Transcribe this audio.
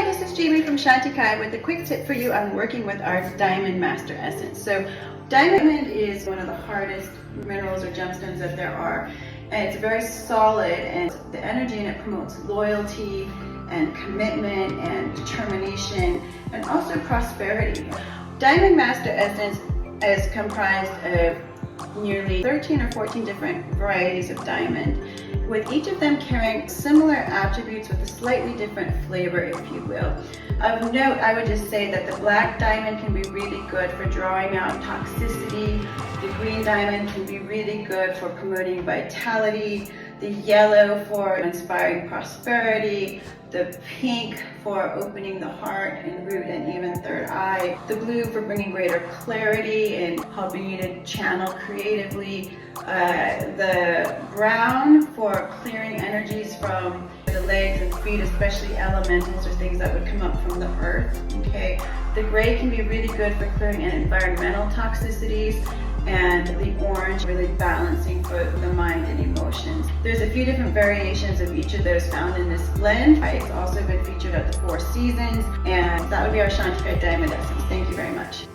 this is Jamie from Shanti with a quick tip for you on working with our Diamond Master Essence. So diamond is one of the hardest minerals or gemstones that there are, and it's very solid, and the energy in it promotes loyalty and commitment and determination and also prosperity. Diamond Master Essence is comprised of nearly 13 or 14 different varieties of diamond, with each of them carrying similar attributes with a slightly different flavor, if you will. Of note, I would just say that the black diamond can be really good for drawing out toxicity, the green diamond can be really good for promoting vitality, the yellow for inspiring prosperity, the pink for opening the heart and root and even third eye, the blue for bringing greater clarity and helping you to channel creatively, the brown for clearing energies from the legs and feet, especially elementals or things that would come up from the earth. Okay, the gray can be really good for clearing environmental toxicities, and the orange really balancing for the mind and emotions. There's a few different variations of each of those found in this blend. It's also been featured at the Four Seasons, and that would be our Shanti Diamond Essence. Thank you very much.